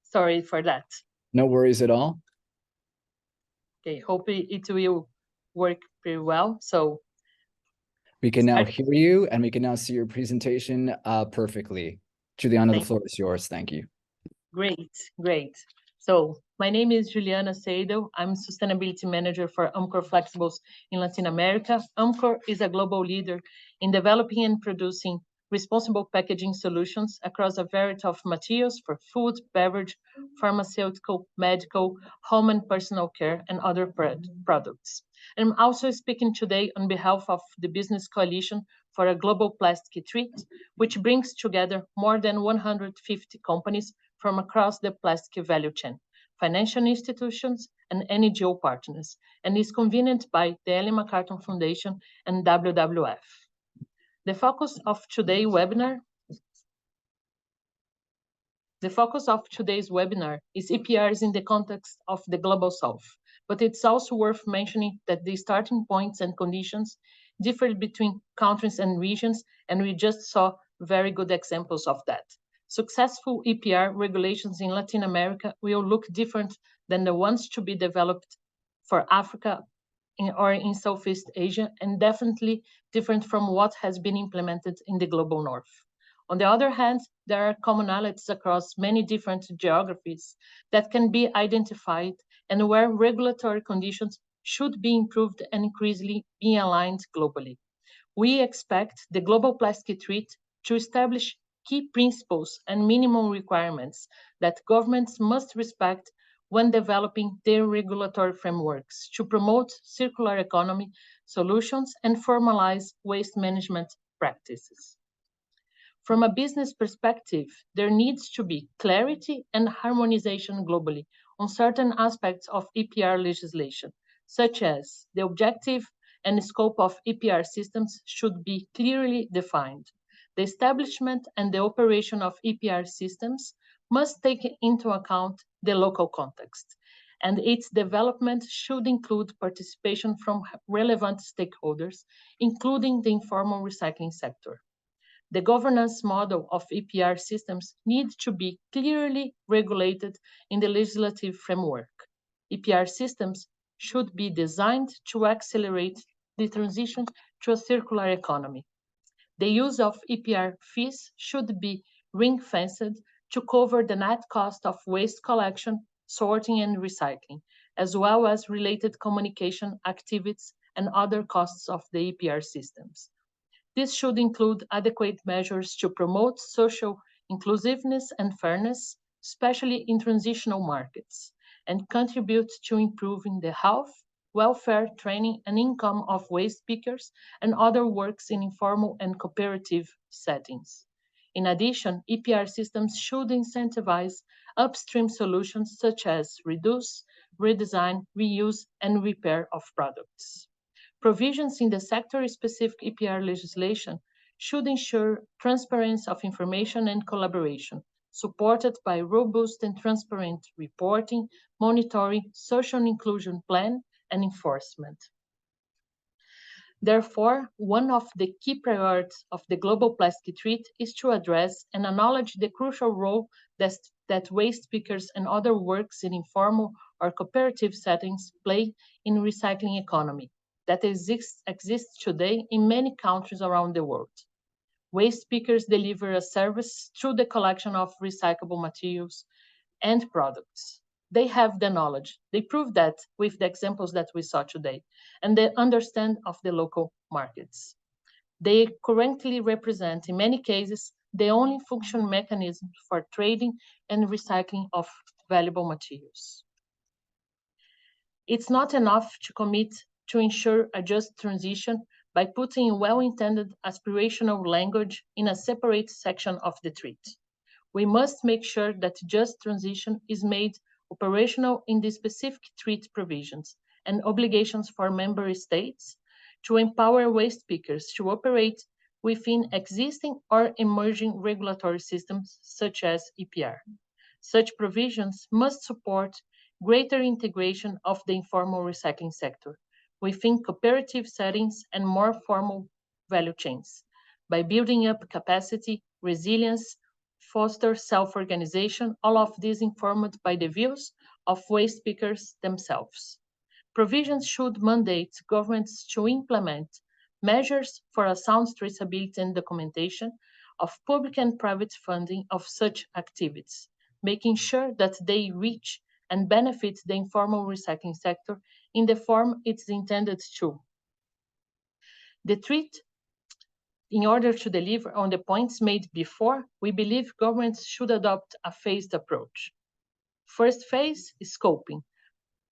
Sorry for that. No worries at all. Okay, hope it will work pretty well. So we can now hear you, and we can now see your presentation perfectly. Juliana, the floor is yours. Thank you. Great, great. So my name is Juliana Seidel. I'm Sustainability Manager for Amcor Flexibles in Latin America. Amcor is a global leader in developing and producing responsible packaging solutions across a variety of materials for food, beverage, pharmaceutical, medical, home and personal care, and other products. And I'm also speaking today on behalf of the Business Coalition for a Global Plastic Treaty, which brings together more than 150 companies from across the plastic value chain, financial institutions, and NGO partners, and is convened by the Ellen MacArthur Foundation and WWF. The focus of today's webinar is EPRs in the context of the Global South, but it's also worth mentioning that the starting points and conditions differ between countries and regions, and we just saw very good examples of that. Successful EPR regulations in Latin America will look different than the ones to be developed for Africa or in Southeast Asia, and definitely different from what has been implemented in the Global North. On the other hand, there are commonalities across many different geographies that can be identified and where regulatory conditions should be improved and increasingly be aligned globally. We expect the Global Plastic Treaty to establish key principles and minimum requirements that governments must respect when developing their regulatory frameworks to promote circular economy solutions and formalize waste management practices. From a business perspective, there needs to be clarity and harmonization globally on certain aspects of EPR legislation, such as the objective and scope of EPR systems should be clearly defined. The establishment and the operation of EPR systems must take into account the local context, and its development should include participation from relevant stakeholders, including the informal recycling sector. The governance model of EPR systems needs to be clearly regulated in the legislative framework. EPR systems should be designed to accelerate the transition to a circular economy. The use of EPR fees should be ring-fenced to cover the net cost of waste collection, sorting, and recycling, as well as related communication activities and other costs of the EPR systems. This should include adequate measures to promote social inclusiveness and fairness, especially in transitional markets, and contribute to improving the health, welfare, training, and income of waste pickers and other works in informal and cooperative settings. In addition, EPR systems should incentivize upstream solutions such as reduce, redesign, reuse, and repair of products. Provisions in the sector-specific EPR legislation should ensure transparency of information and collaboration, supported by robust and transparent reporting, monitoring, social inclusion plan, and enforcement. Therefore, one of the key priorities of the Global Plastic Treaty is to address and acknowledge the crucial role that waste pickers and other works in informal or cooperative settings play in recycling economy that exists today in many countries around the world. Waste pickers deliver a service through the collection of recyclable materials and products. They have the knowledge. They prove that with the examples that we saw today, and they understand of the local markets. They currently represent, in many cases, the only functional mechanism for trading and recycling of valuable materials. It's not enough to commit to ensure a just transition by putting well-intended aspirational language in a separate section of the treaty. We must make sure that just transition is made operational in the specific treaty provisions and obligations for member states to empower waste pickers to operate within existing or emerging regulatory systems such as EPR. Such provisions must support greater integration of the informal recycling sector within cooperative settings and more formal value chains by building up capacity, resilience, foster self-organization, all of this informed by the views of waste pickers themselves. Provisions should mandate governments to implement measures for a sound traceability and documentation of public and private funding of such activities, making sure that they reach and benefit the informal recycling sector in the form it's intended to. The treaty, in order to deliver on the points made before, we believe governments should adopt a phased approach. First phase is scoping.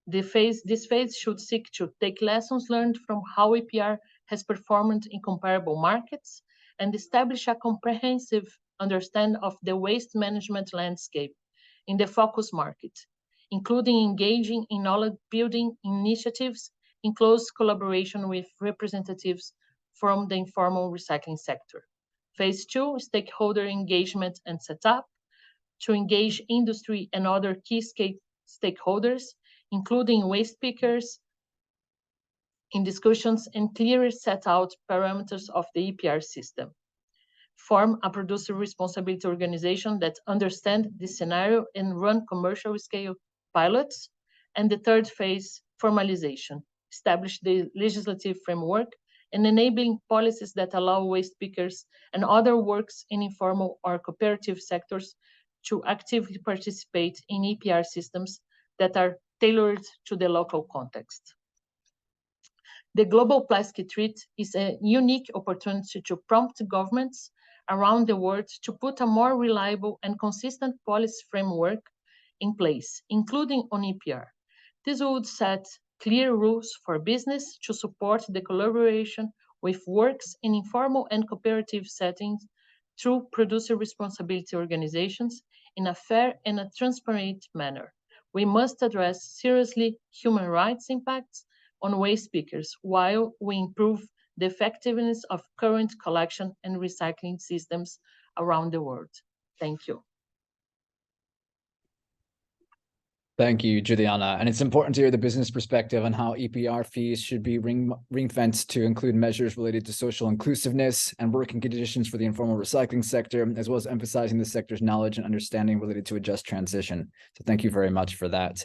This phase should seek to take lessons learned from how EPR has performed in comparable markets and establish a comprehensive understanding of the waste management landscape in the focus market, including engaging in knowledge-building initiatives in close collaboration with representatives from the informal recycling sector. Phase 2, stakeholder engagement and setup to engage industry and other key stakeholders, including waste pickers, in discussions and clearly set out parameters of the EPR system. Form a producer responsibility organization that understands this scenario and run commercial scale pilots. And the third phase, formalization. Establish the legislative framework and enabling policies that allow waste pickers and other works in informal or cooperative sectors to actively participate in EPR systems that are tailored to the local context. The Global Plastic Treaty is a unique opportunity to prompt governments around the world to put a more reliable and consistent policy framework in place, including on EPR. This would set clear rules for business to support the collaboration with works in informal and cooperative settings through producer responsibility organizations in a fair and a transparent manner. We must address seriously human rights impacts on waste pickers while we improve the effectiveness of current collection and recycling systems around the world. Thank you. Thank you, Juliana. And it's important to hear the business perspective on how EPR fees should be ring-fenced to include measures related to social inclusiveness and working conditions for the informal recycling sector, as well as emphasizing the sector's knowledge and understanding related to a just transition. So thank you very much for that.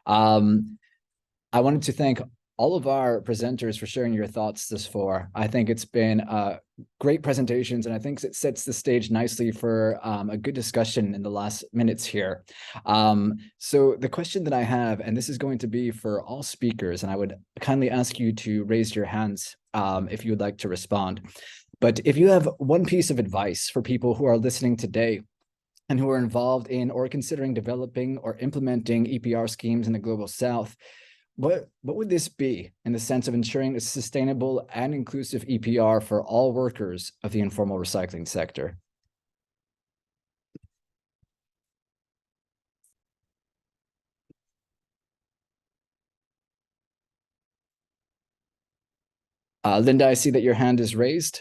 I wanted to thank all of our presenters for sharing your thoughts thus far. I think it's been great presentations, and I think it sets the stage nicely for a good discussion in the last minutes here. So the question that I have, and this is going to be for all speakers, and I would kindly ask you to raise your hands if you would like to respond. But if you have one piece of advice for people who are listening today and who are involved in or considering developing or implementing EPR schemes in the Global South, what would this be in the sense of ensuring a sustainable and inclusive EPR for all workers of the informal recycling sector? Linda, I see that your hand is raised.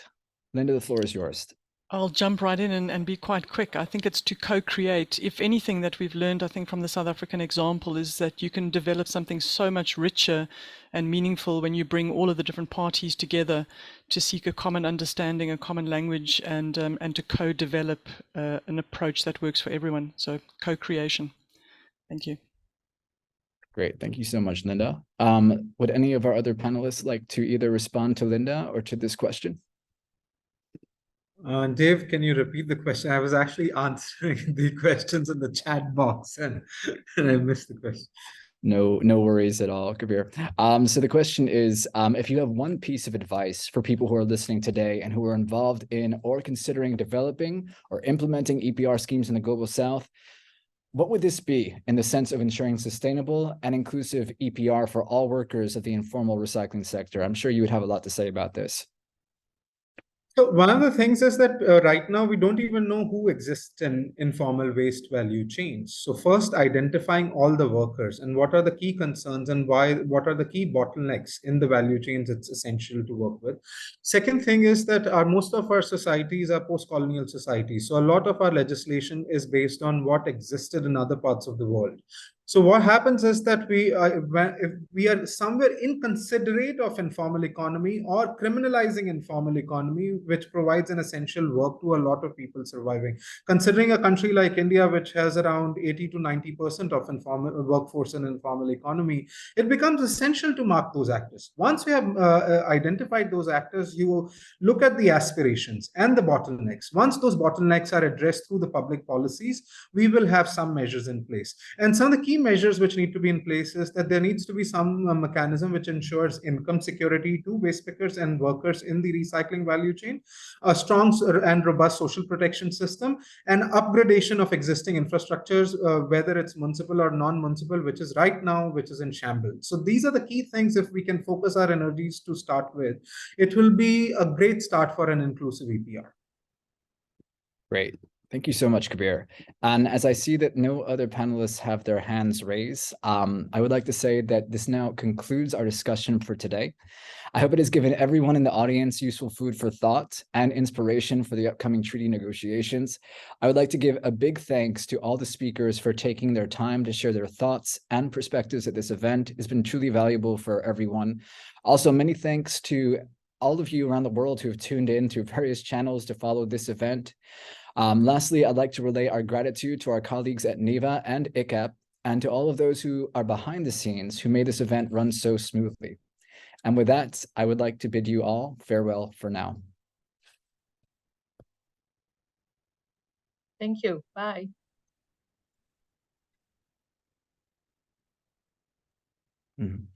Linda, the floor is yours. I'll jump right in and be quite quick. I think it's to co-create. If anything that we've learned, I think, from the South African example is that you can develop something so much richer and meaningful when you bring all of the different parties together to seek a common understanding, a common language, and to co-develop an approach that works for everyone. So co-creation. Thank you. Great. Thank you so much, Linda. Would any of our other panelists like to either respond to Linda or to this question? Dave, can you repeat the question? I was actually answering the questions in the chat box and I missed the question. No worries at all, Kabir. So the question is, if you have one piece of advice for people who are listening today and who are involved in or considering developing or implementing EPR schemes in the Global South, what would this be in the sense of ensuring sustainable and inclusive EPR for all workers of the informal recycling sector? I'm sure you would have a lot to say about this. So one of the things is that right now we don't even know who exists in informal waste value chains. So first, identifying all the workers and what are the key concerns and what are the key bottlenecks in the value chains it's essential to work with. Second thing is that most of our societies are post-colonial societies. So a lot of our legislation is based on what existed in other parts of the world. So what happens is that if we are somewhere inconsiderate of informal economy or criminalizing informal economy, which provides an essential work to a lot of people surviving. Considering a country like India, which has around 80 to 90% of informal workforce in informal economy, it becomes essential to mark those actors. Once we have identified those actors, you look at the aspirations and the bottlenecks. Once those bottlenecks are addressed through the public policies, we will have some measures in place. And some of the key measures which need to be in place is that there needs to be some mechanism which ensures income security to waste pickers and workers in the recycling value chain, a strong and robust social protection system, and upgradation of existing infrastructures, whether it's municipal or non-municipal, which is right now, which is in shambles. So these are the key things. If we can focus our energies to start with, it will be a great start for an inclusive EPR. Great. Thank you so much, Kabir. And as I see that no other panelists have their hands raised, I would like to say that this now concludes our discussion for today. I hope it has given everyone in the audience useful food for thought and inspiration for the upcoming treaty negotiations. I would like to give a big thanks to all the speakers for taking their time to share their thoughts and perspectives at this event. It's been truly valuable for everyone. Also, many thanks to all of you around the world who have tuned in through various channels to follow this event. Lastly, I'd like to relay our gratitude to our colleagues at NIVA and IKHAPP and to all of those who are behind the scenes who made this event run so smoothly. And with that, I would like to bid you all farewell for now. Thank you. Bye. Mhm.